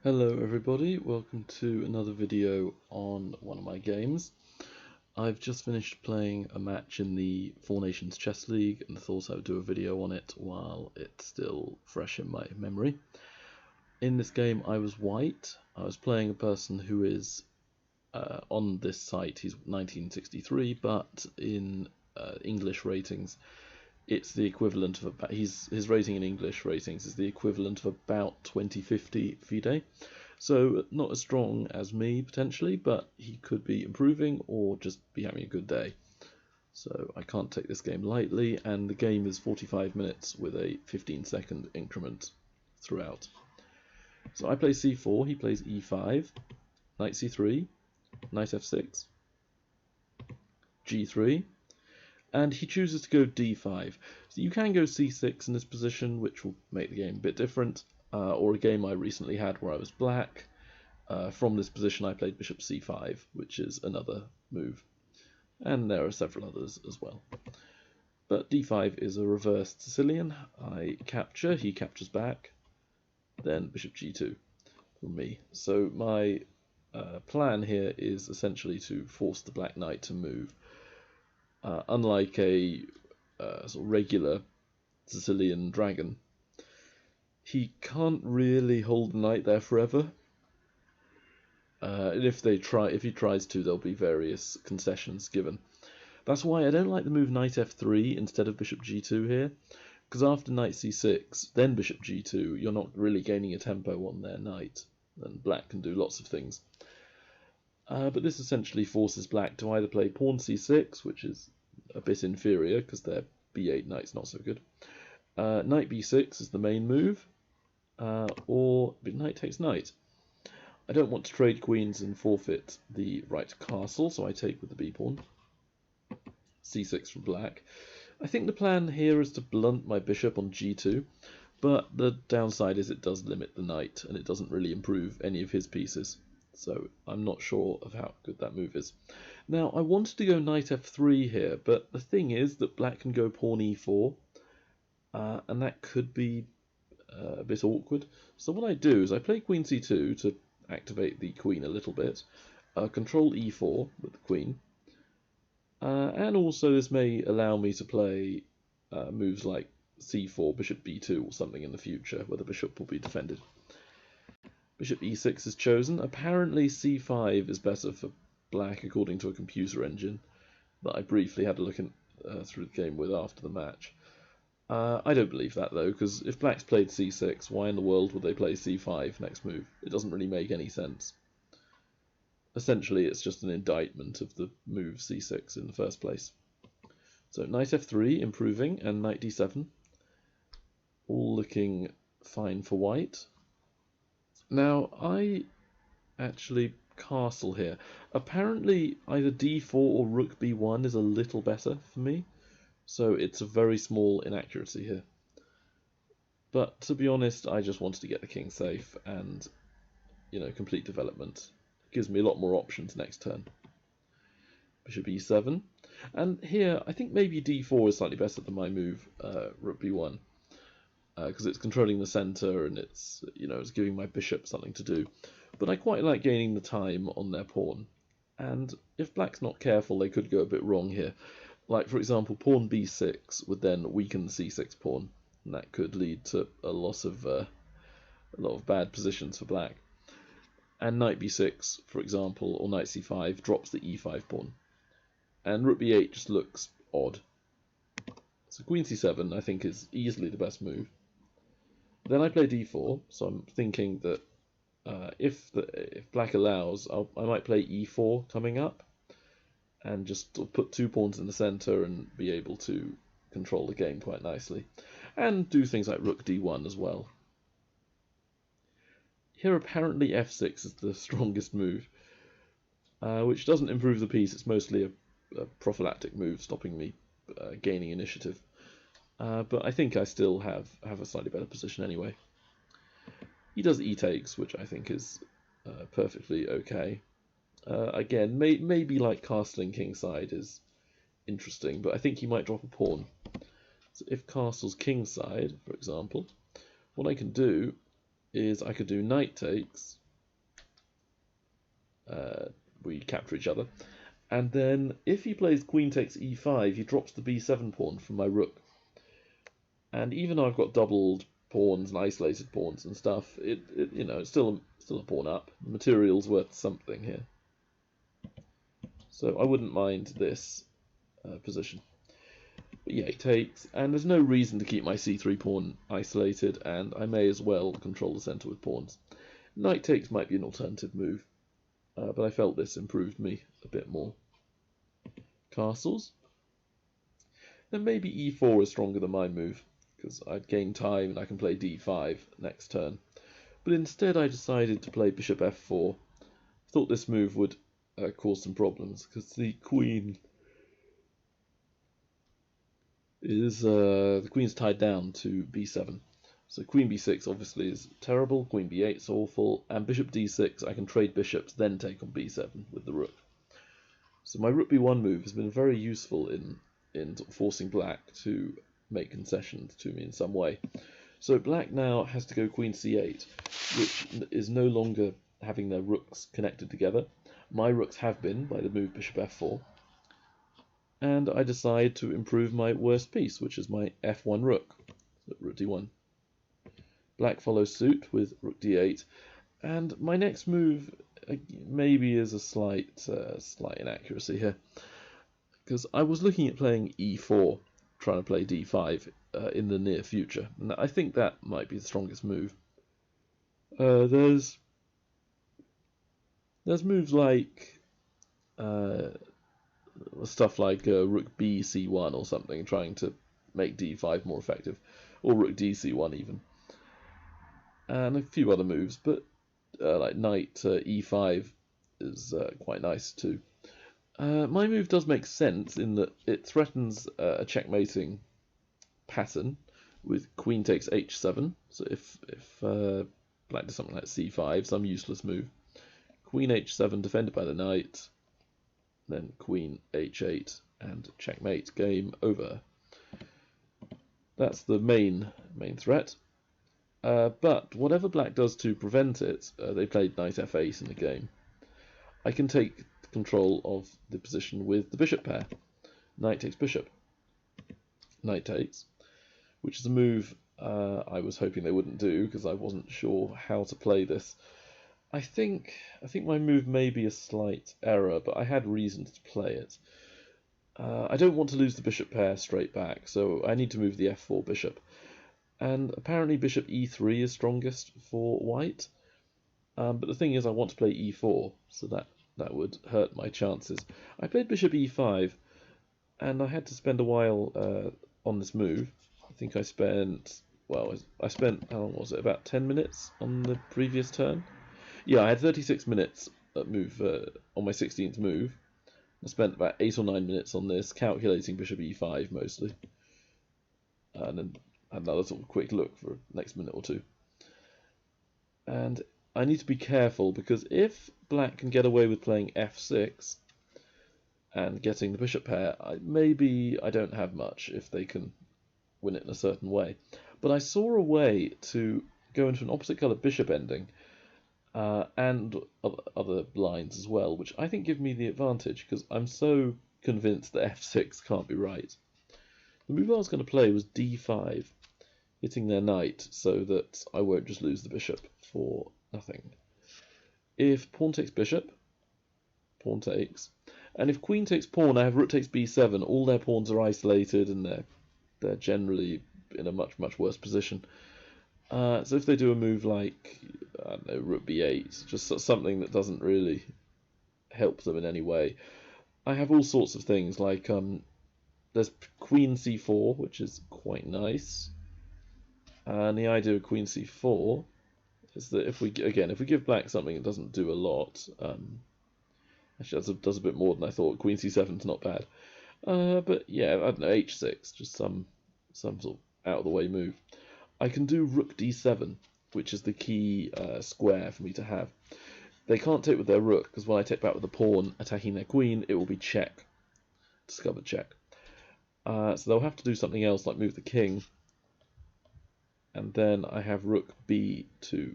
Hello everybody, welcome to another video on one of my games. I've just finished playing a match in the Four Nations Chess League and thought I would do a video on it while it's still fresh in my memory. In this game I was white. I was playing a person who is, on this site he's 1963, but in English ratings it's the equivalent of about, his rating in English ratings is the equivalent of about 2050 FIDE. So not as strong as me potentially, but he could be improving or just be having a good day. So I can't take this game lightly, and the game is 45 minutes with a 15-second increment throughout. So I play c4, he plays e5, knight c3, knight f6, g3, and he chooses to go d5. So you can go c6 in this position, which will make the game a bit different, or a game I recently had where I was black. From this position I played bishop c5, which is another move, and there are several others as well. But d5 is a reversed Sicilian. I capture, he captures back, then bishop g2 for me. So my plan here is essentially to force the black knight to move. Unlike a sort of regular Sicilian dragon, he can't really hold the knight there forever. And if he tries to, there'll be various concessions given. That's why I don't like the move knight f3 instead of bishop g2 here, because after knight c6, then bishop g2, you're not really gaining a tempo on their knight, and black can do lots of things. But this essentially forces black to either play pawn c6, which is a bit inferior because their b8 knight's not so good. Knight b6 is the main move, or knight takes knight. I don't want to trade queens and forfeit the right to castle, so I take with the b pawn. c6 from black. I think the plan here is to blunt my bishop on g2, but the downside is it does limit the knight, and it doesn't really improve any of his pieces. So I'm not sure of how good that move is. Now I wanted to go knight f3 here, but the thing is that black can go pawn e4, and that could be a bit awkward. So what I do is I play queen c2 to activate the queen a little bit, control e4 with the queen, and also this may allow me to play moves like c4, bishop b2 or something in the future where the bishop will be defended. Bishop e6 is chosen. Apparently c5 is better for black according to a computer engine that I briefly had a look through the game with after the match. I don't believe that though, because if black's played c6, why in the world would they play c5 next move? It doesn't really make any sense. Essentially it's just an indictment of the move c6 in the first place. So knight f3 improving, and knight d7 all looking fine for white. Now I actually castle here. Apparently either d4 or rook b1 is a little better for me, so it's a very small inaccuracy here. But to be honest, I just wanted to get the king safe and, complete development. It gives me a lot more options next turn. Bishop e7, and here I think maybe d4 is slightly better than my move rook b1, because it's controlling the center and it's giving my bishop something to do. But I quite like gaining the time on their pawn, and if black's not careful they could go a bit wrong here. Like for example, pawn b6 would then weaken the c6 pawn, and that could lead to a lot of bad positions for black. And knight b6, for example, or knight c5 drops the e5 pawn, and rook b8 just looks odd. So queen c7 I think is easily the best move. Then I play d4, so I'm thinking that if black allows, I might play e4 coming up, and just put two pawns in the center and be able to control the game quite nicely, and do things like rook d1 as well. Here apparently f6 is the strongest move, which doesn't improve the piece. It's mostly a prophylactic move, stopping me gaining initiative. But I think I still have a slightly better position anyway. He does e takes, which I think is perfectly okay. Again, maybe like castling kingside is interesting, but I think he might drop a pawn. So if castles kingside, for example, what I can do is I could do knight takes. We capture each other. And then if he plays queen takes e5, he drops the b7 pawn from my rook. And even though I've got doubled pawns and isolated pawns and stuff, it's still a pawn up. The material's worth something here. So I wouldn't mind this position. But yeah, he takes, and there's no reason to keep my c3 pawn isolated, and I may as well control the centre with pawns. Knight takes might be an alternative move, but I felt this improved me a bit more. Castles. Then maybe e4 is stronger than my move, because I'd gain time and I can play d5 next turn. But instead I decided to play bishop f4. I thought this move would cause some problems, because the queen is the queen's tied down to b7. So queen b6 obviously is terrible, queen b8 is awful, and bishop d6 I can trade bishops, then take on b7 with the rook. So my rook b1 move has been very useful in forcing black to make concessions to me in some way. So black now has to go queen c8, which is no longer having their rooks connected together. My rooks have been by the move bishop f4. And I decide to improve my worst piece, which is my f1 rook, so rook d1. Black follows suit with rook d8, and my next move maybe is a slight inaccuracy here, because I was looking at playing e4, trying to play d5 in the near future, and I think that might be the strongest move. There's moves like stuff like rook b c1 or something, trying to make d5 more effective, or rook d c1 even, and a few other moves, but like knight e5 is quite nice too. My move does make sense in that it threatens a checkmating pattern with queen takes h7. So if black does something like c5, some useless move, queen h7 defended by the knight, then queen h8 and checkmate, game over. That's the main threat. But whatever black does to prevent it, they played knight f8 in the game. I can take control of the position with the bishop pair. Knight takes bishop. Knight takes, which is a move I was hoping they wouldn't do because I wasn't sure how to play this. I think my move may be a slight error, but I had reasons to play it. I don't want to lose the bishop pair straight back, so I need to move the f4 bishop. And apparently bishop e3 is strongest for white. But the thing is I want to play e4, so that would hurt my chances. I played bishop e5, and I had to spend a while on this move. I think I spent, how long was it, about 10 minutes on the previous turn? Yeah, I had 36 minutes on my 16th move. I spent about 8 or 9 minutes on this, calculating bishop e5 mostly. And then had another sort of quick look for the next minute or two. And I need to be careful, because if black can get away with playing f6 and getting the bishop pair, maybe I don't have much if they can win it in a certain way. But I saw a way to go into an opposite colour bishop ending and other lines as well, which I think give me the advantage, because I'm so convinced that f6 can't be right. The move I was going to play was d5, hitting their knight so that I won't just lose the bishop for nothing. If pawn takes bishop, pawn takes, and if queen takes pawn, I have rook takes b7. All their pawns are isolated, and they're generally in a much worse position. So if they do a move like, I don't know, rook b8, just something that doesn't really help them in any way, I have all sorts of things like there's queen c4, which is quite nice. And the idea of queen c4 is that if we give black something that doesn't do a lot, actually does a bit more than I thought. Queen c7 is not bad, but yeah, I don't know, h6, just some sort of out of the way move. I can do rook d7, which is the key square for me to have. They can't take with their rook, because when I take back with the pawn attacking their queen, it will be check, discovered check. So they'll have to do something else, like move the king. And then I have rook b to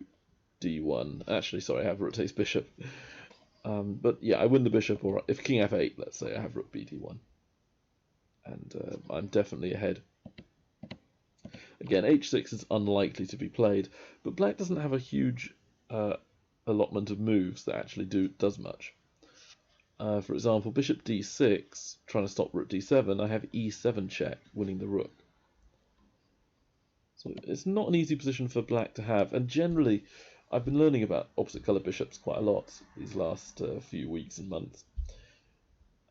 d1. Actually, sorry, I have rook takes bishop. But yeah, I win the bishop, or if king f8, let's say, I have rook bd1. And I'm definitely ahead. Again, h6 is unlikely to be played, but black doesn't have a huge allotment of moves that actually does much. For example, bishop d6, trying to stop rook d7, I have e7 check, winning the rook. So it's not an easy position for black to have, and generally, I've been learning about opposite colour bishops quite a lot these last few weeks and months.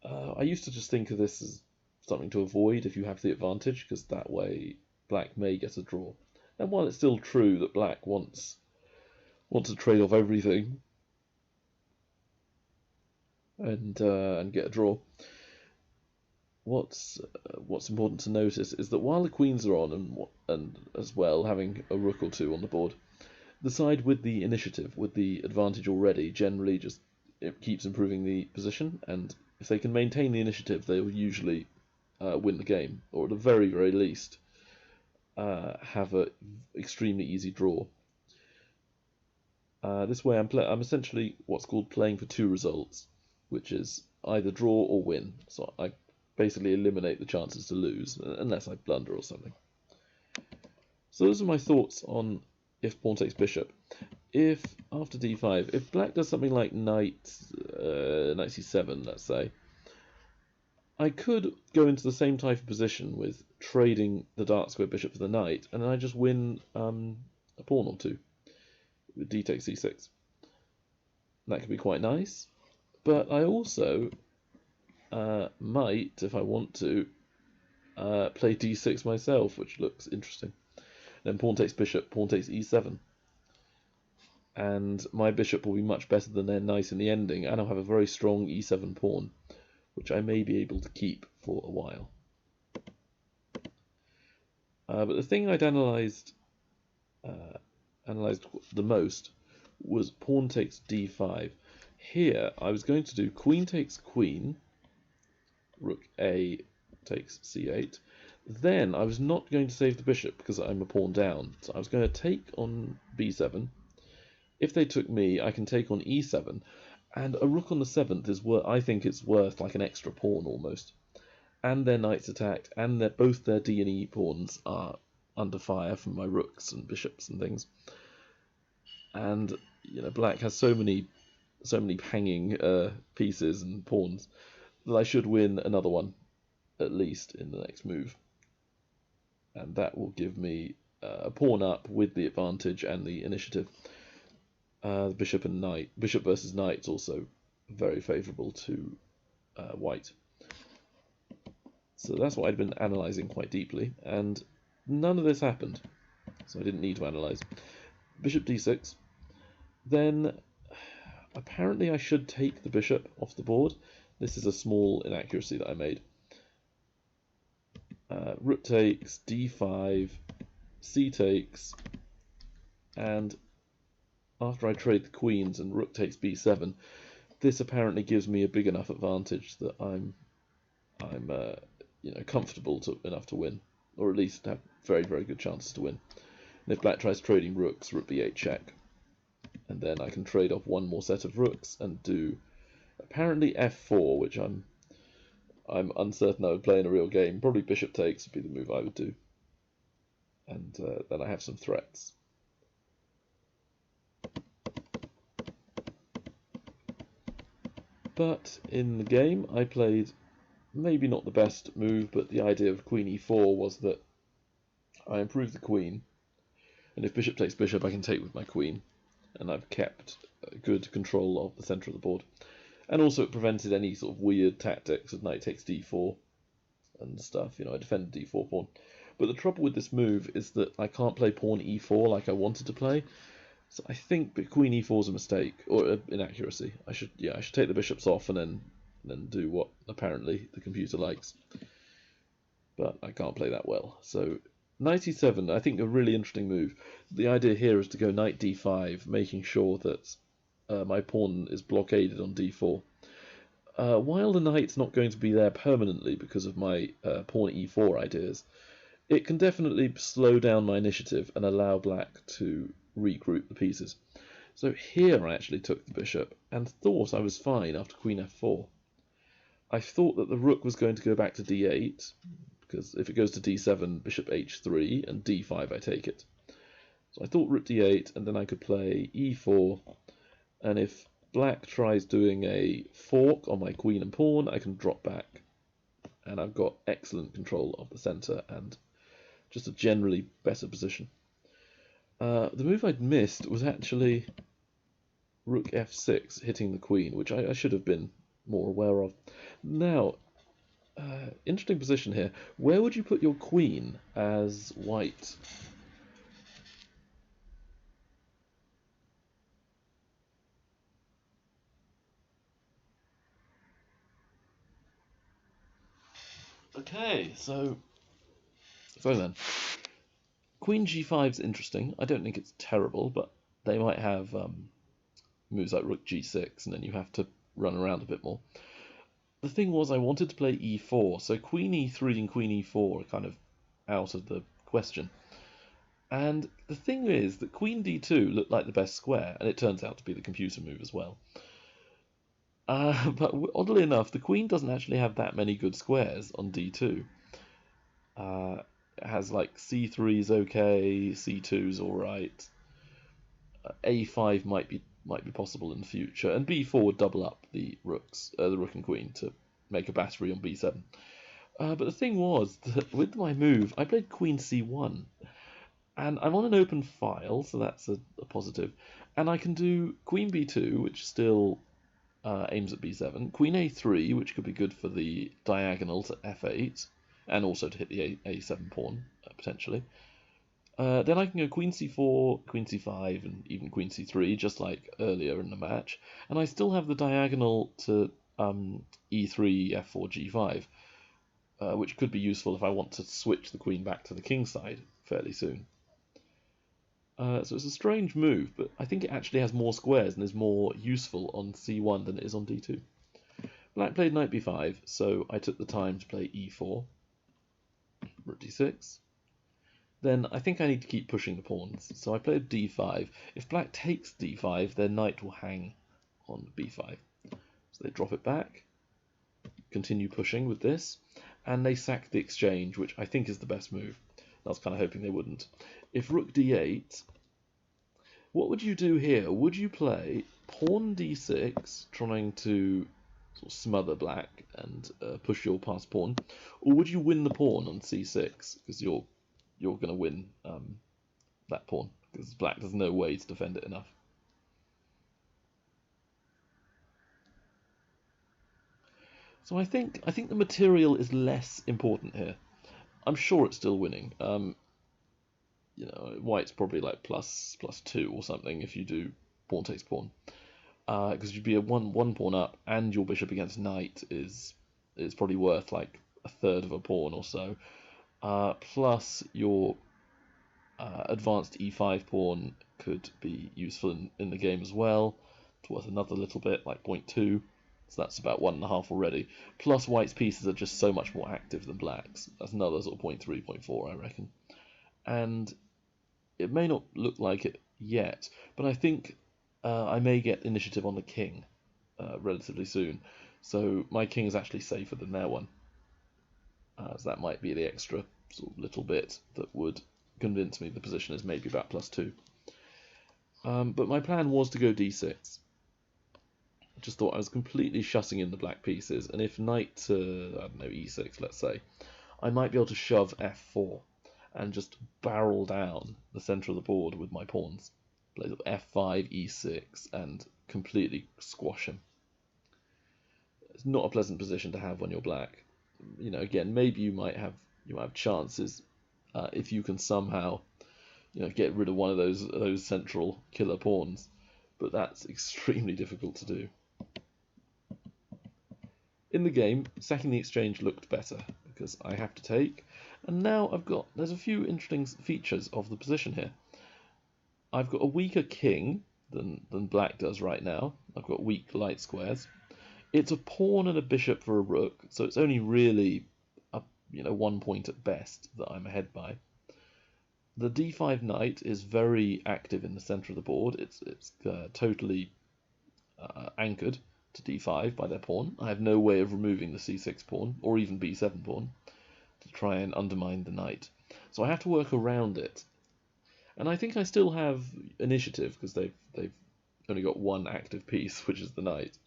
I used to just think of this as something to avoid if you have the advantage, because that way black may get a draw. And while it's still true that black wants to trade off everything and get a draw, what's important to notice is that while the queens are on and as well having a rook or two on the board, the side with the initiative, with the advantage already, generally just it keeps improving the position, and if they can maintain the initiative, they will usually win the game, or at the very, very least have an extremely easy draw. This way I'm essentially what's called playing for two results, which is either draw or win. So I basically eliminate the chances to lose, unless I blunder or something. So those are my thoughts on if pawn takes bishop. If after d5, if black does something like knight c7, let's say, I could go into the same type of position with trading the dark square bishop for the knight, and then I just win a pawn or two with d takes c6. That could be quite nice, but I also might, if I want to, play d6 myself, which looks interesting. Then pawn takes bishop, pawn takes e7. And my bishop will be much better than their knight in the ending, and I'll have a very strong e7 pawn, which I may be able to keep for a while. But the thing I'd analysed the most was pawn takes d5. Here I was going to do queen takes queen, rook a takes c8. Then I was not going to save the bishop because I'm a pawn down, so I was going to take on b7. If they took me, I can take on e7, and a rook on the 7th is I think it's worth like an extra pawn almost. And their knight's attacked, and both their d and e pawns are under fire from my rooks and bishops and things. And you know, black has so many hanging pieces and pawns that I should win another one at least in the next move. And that will give me a pawn up with the advantage and the initiative. The bishop and knight, bishop versus knight, is also very favourable to white. So that's what I'd been analysing quite deeply, and none of this happened, so I didn't need to analyse. Bishop d6. Then apparently I should take the bishop off the board. This is a small inaccuracy that I made. Rook takes, d5, c takes, and after I trade the queens and rook takes b7, this apparently gives me a big enough advantage that I'm comfortable enough to win, or at least have very, very good chances to win. And if black tries trading rooks, rook b8 check, and then I can trade off one more set of rooks and do apparently f4, which I'm uncertain I would play in a real game. Probably bishop takes would be the move I would do, and then I have some threats. But in the game, I played maybe not the best move, but the idea of queen e4 was that I improved the queen, and if bishop takes bishop, I can take with my queen, and I've kept good control of the centre of the board. And also it prevented any sort of weird tactics of knight takes d4 and stuff. You know, I defended d4 pawn. But the trouble with this move is that I can't play pawn e4 like I wanted to play. So I think queen e4 is a mistake, or an inaccuracy. I should take the bishops off and then do what apparently the computer likes. But I can't play that well. So knight e7, I think a really interesting move. The idea here is to go knight d5, making sure that my pawn is blockaded on d4. While the knight's not going to be there permanently because of my pawn e4 ideas, it can definitely slow down my initiative and allow black to regroup the pieces. So here I actually took the bishop and thought I was fine after queen f4. I thought that the rook was going to go back to d8, because if it goes to d7, bishop h3, and d5 I take it. So I thought rook d8, and then I could play e4, and if black tries doing a fork on my queen and pawn, I can drop back. And I've got excellent control of the centre and just a generally better position. The move I'd missed was actually rook f6, hitting the queen, which I should have been more aware of. Now, interesting position here. Where would you put your queen as white? Okay, so then, queen g5 is interesting. I don't think it's terrible, but they might have moves like rook g6, and then you have to run around a bit more. The thing was, I wanted to play e4, so queen e3 and queen e4 are kind of out of the question. And the thing is that queen d2 looked like the best square, and it turns out to be the computer move as well. But oddly enough, the queen doesn't actually have that many good squares on d2. It has like c3's okay, c2's alright, a5 might be possible in the future, and b4 would double up the rooks, the rook and queen, to make a battery on b7. But the thing was that with my move, I played queen c1, and I'm on an open file, so that's a positive. And I can do queen b2, which still aims at b7, queen a3, which could be good for the diagonal to f8, and also to hit the a7 pawn, potentially. Then I can go queen c4, queen c5, and even queen c3, just like earlier in the match. And I still have the diagonal to e3, f4, g5, which could be useful if I want to switch the queen back to the king side fairly soon. So it's a strange move, but I think it actually has more squares and is more useful on c1 than it is on d2. Black played knight b5, so I took the time to play e4, rook d6. Then I think I need to keep pushing the pawns, so I played d5. If black takes d5, their knight will hang on b5. So they drop it back, continue pushing with this, and they sack the exchange, which I think is the best move. I was kind of hoping they wouldn't. If rook d8, what would you do here? Would you play pawn d6, trying to sort of smother black and push your passed pawn, or would you win the pawn on c6 because you're going to win that pawn because black has no way to defend it enough? So I think the material is less important here. I'm sure it's still winning. You know, white's probably like +2 or something if you do pawn takes pawn, because you'd be a one pawn up, and your bishop against knight is probably worth like a third of a pawn or so. Plus your advanced e5 pawn could be useful in the game as well. It's worth another little bit, like 0.2. So that's about 1.5 already. Plus white's pieces are just so much more active than black's. That's another sort of 0.3, 0.4, I reckon. And it may not look like it yet, but I think I may get initiative on the king relatively soon. So my king is actually safer than their one. So that might be the extra sort of little bit that would convince me the position is maybe about +2. But my plan was to go d6. I just thought I was completely shutting in the black pieces, and if knight I don't know, e6, let's say, I might be able to shove f4 and just barrel down the centre of the board with my pawns. Play f5, e6, and completely squash him. It's not a pleasant position to have when you're black. You know, again, maybe you might have chances if you can somehow, you know, get rid of one of those central killer pawns, but that's extremely difficult to do. In the game, sacking the exchange looked better because I have to take, and now there's a few interesting features of the position here. I've got a weaker king than black does right now. I've got weak light squares. It's a pawn and a bishop for a rook, so it's only really 1 point at best that I'm ahead by. The d5 knight is very active in the center of the board. It's totally anchored to d5 by their pawn. I have no way of removing the c6 pawn, or even b7 pawn, to try and undermine the knight. So I have to work around it. And I think I still have initiative, because they've only got one active piece, which is the knight.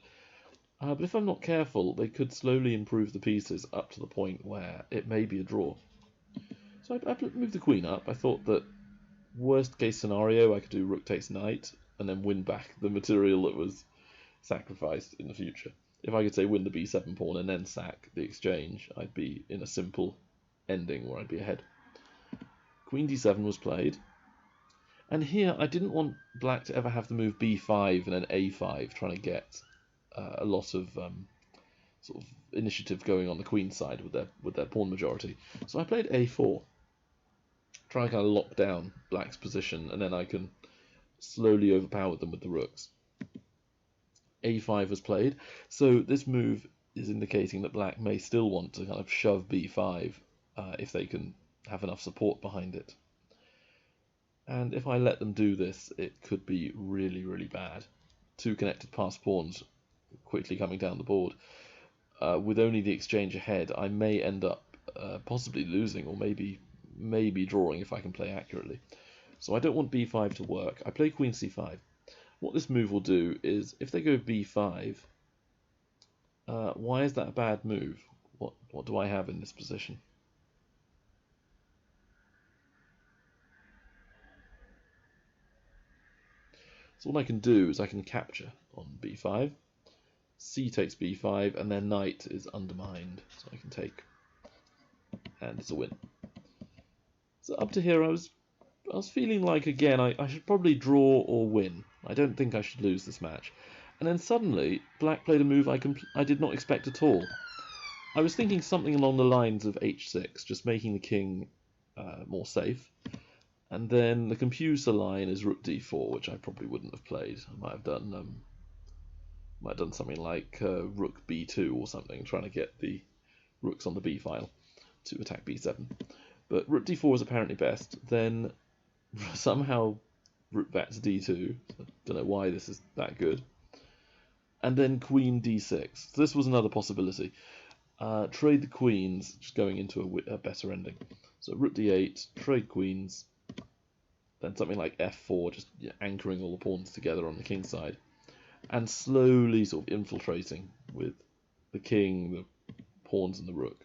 But if I'm not careful, they could slowly improve the pieces up to the point where it may be a draw. So I moved the queen up. I thought that worst case scenario, I could do rook takes knight, and then win back the material that was sacrificed in the future. If I could say win the b7 pawn and then sack the exchange, I'd be in a simple ending where I'd be ahead. Queen d7 was played. And here I didn't want black to ever have the move b5 and then a5, trying to get a lot of sort of initiative going on the queen side with their pawn majority. So I played a4, trying to kind of lock down black's position, and then I can slowly overpower them with the rooks. a5 was played, so this move is indicating that black may still want to kind of shove b5 if they can have enough support behind it. And if I let them do this, it could be really, really bad. Two connected passed pawns quickly coming down the board. With only the exchange ahead, I may end up possibly losing, or maybe drawing if I can play accurately. So I don't want b5 to work. I play queen c5. What this move will do is, if they go b5, why is that a bad move? What do I have in this position? So what I can do is I can capture on b5, c takes b5, and then knight is undermined, so I can take, and it's a win. So up to here I was feeling like, again, I should probably draw or win. I don't think I should lose this match. And then suddenly, black played a move I did not expect at all. I was thinking something along the lines of h6, just making the king more safe. And then the computer line is rook d4, which I probably wouldn't have played. I might have done something like rook b2 or something, trying to get the rooks on the b file to attack b7. But rook d4 is apparently best. Then somehow rook back to d2. I don't know why this is that good. And then queen d6. So this was another possibility. Trade the queens, just going into a better ending. So rook d8, trade queens. Then something like f4, just anchoring all the pawns together on the king side, and slowly sort of infiltrating with the king, the pawns, and the rook.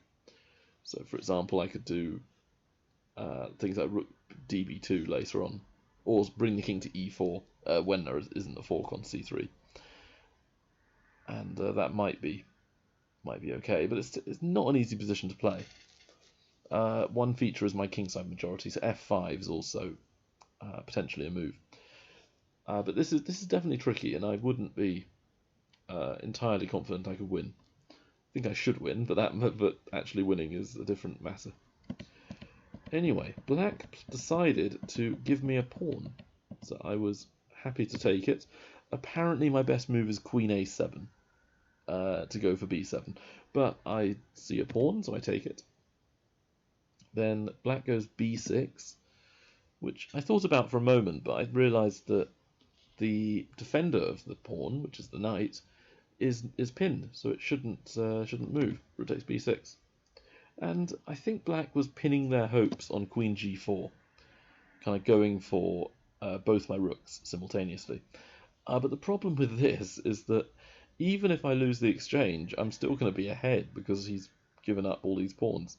So, for example, I could do things like rook db2 later on, or bring the king to e4 when there isn't a fork on c3, and that might be okay, but it's not an easy position to play. One feature is my kingside majority, so f5 is also potentially a move. But this is definitely tricky, and I wouldn't be entirely confident I could win. I think I should win, but actually winning is a different matter. Anyway, black decided to give me a pawn, so I was happy to take it. Apparently my best move is queen a7 to go for b7, but I see a pawn, so I take it. Then black goes b6, which I thought about for a moment, but I realised that the defender of the pawn, which is the knight, is pinned, so it shouldn't move. Rook takes b6, and I think black was pinning their hopes on queen g4, kind of going for both my rooks simultaneously. But the problem with this is that even if I lose the exchange, I'm still going to be ahead because he's given up all these pawns.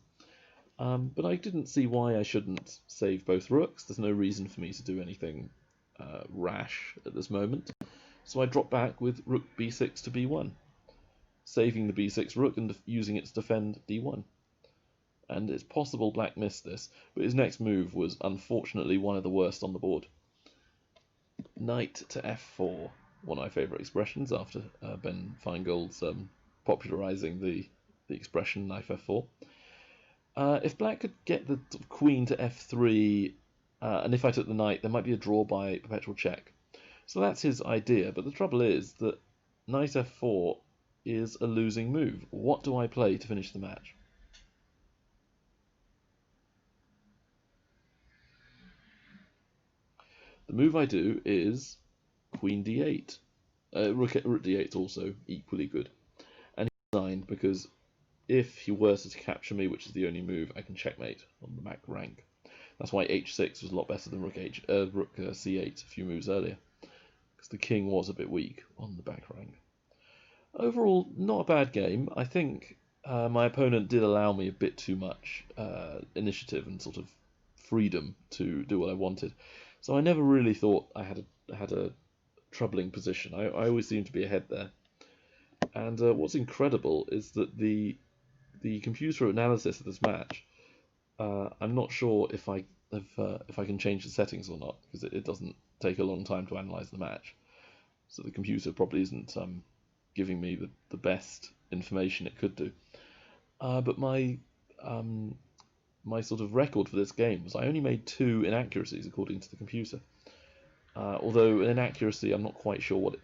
But I didn't see why I shouldn't save both rooks. There's no reason for me to do anything rash at this moment. So I dropped back with rook b6 to b1, saving the b6 rook and using it to defend d1. And it's possible black missed this, but his next move was unfortunately one of the worst on the board. Knight to f4, one of my favourite expressions after Ben Feingold's popularising the expression knight f4. If black could get the queen to f3, and if I took the knight, there might be a draw by perpetual check. So that's his idea, but the trouble is that knight f4 is a losing move. What do I play to finish the match? The move I do is Queen D8. Rook D8 is also equally good. And he's resigned because if he were to capture me, which is the only move, I can checkmate on the back rank. That's why H6 was a lot better than Rook C8 a few moves earlier, because the king was a bit weak on the back rank. Overall, not a bad game. I think my opponent did allow me a bit too much initiative and sort of freedom to do what I wanted. So I never really thought I had a troubling position. I always seemed to be ahead there. And what's incredible is that the computer analysis of this match, I'm not sure if I can change the settings or not, because it doesn't take a long time to analyze the match. So the computer probably isn't giving me the best information it could do. But my sort of record for this game was I only made 2 inaccuracies according to the computer. Although an inaccuracy, I'm not quite sure what it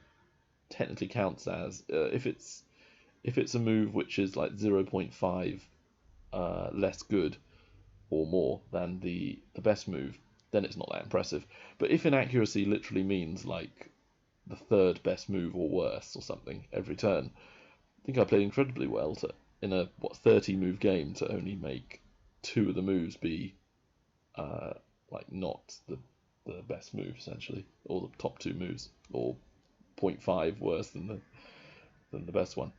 technically counts as. If it's a move which is like 0.5 less good or more than the best move, then it's not that impressive. But if inaccuracy literally means like the 3rd best move or worse or something every turn, I think I played incredibly well in a 30 move game to only make 2 of the moves be like not the best move essentially, or the top 2 moves, or 0.5 worse than the best one.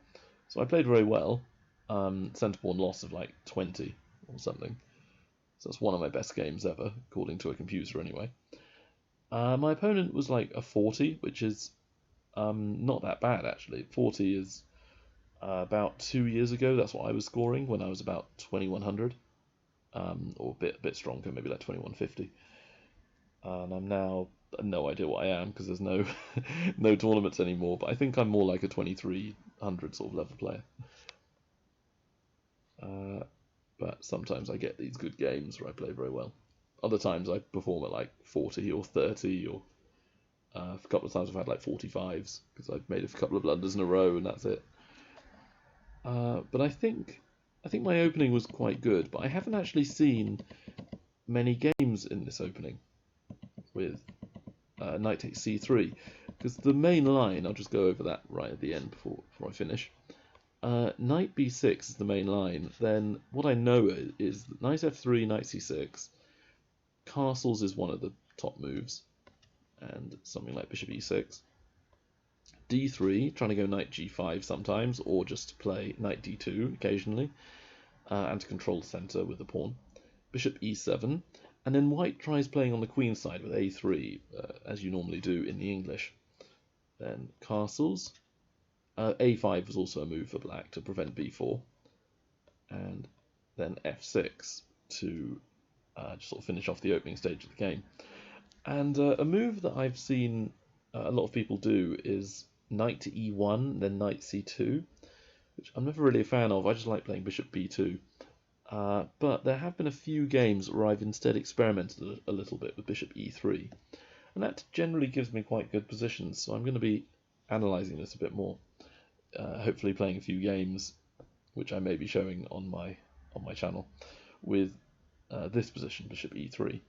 So I played very well. Centre pawn loss of like 20 or something. So that's one of my best games ever, according to a computer anyway. My opponent was like a 40, which is not that bad actually. 40 is about 2 years ago. That's what I was scoring when I was about 2100, or a bit stronger, maybe like 2150. And I'm now no idea what I am because there's no no tournaments anymore. But I think I'm more like a 2300 sort of level player. But sometimes I get these good games where I play very well. Other times I perform at like 40 or 30, or a couple of times I've had like 45s because I've made a couple of blunders in a row and that's it. But I think my opening was quite good, but I haven't actually seen many games in this opening with knight takes c3, because the main line, I'll just go over that right at the end before I finish. Knight b6 is the main line. Then what I know is that knight f3, knight c6, castles is one of the top moves, and something like bishop e6. d3, trying to go knight g5 sometimes, or just to play knight d2 occasionally, and to control the centre with the pawn. Bishop e7, and then white tries playing on the queen side with a3, as you normally do in the English. Then castles. A5 was also a move for black to prevent b4, and then f6 to just sort of finish off the opening stage of the game. And a move that I've seen a lot of people do is knight to e1, then knight c2, which I'm never really a fan of. I just like playing bishop b2. But there have been a few games where I've instead experimented a little bit with bishop e3, and that generally gives me quite good positions, so I'm going to be analysing this a bit more. Hopefully playing a few games, which I may be showing on my channel, with this position, bishop e3.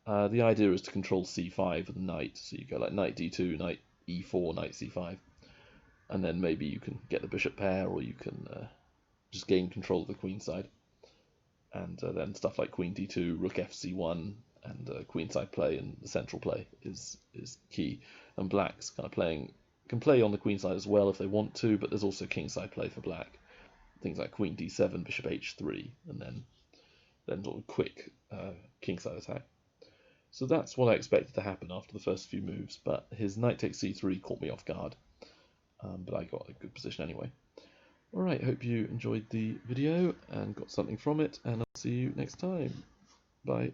The idea is to control c5 with the knight, so you go like knight d2, knight e4, knight c5, and then maybe you can get the bishop pair, or you can just gain control of the queen side. And then stuff like queen d2, rook fc1, and queenside play and the central play is key. And black's kind of can play on the queen side as well if they want to, but there's also kingside play for black. Things like queen d7, bishop h3, and then sort of quick kingside attack. So that's what I expected to happen after the first few moves, but his knight takes c3 caught me off guard. But I got a good position anyway. Alright, hope you enjoyed the video and got something from it, and I'll see you next time. Bye.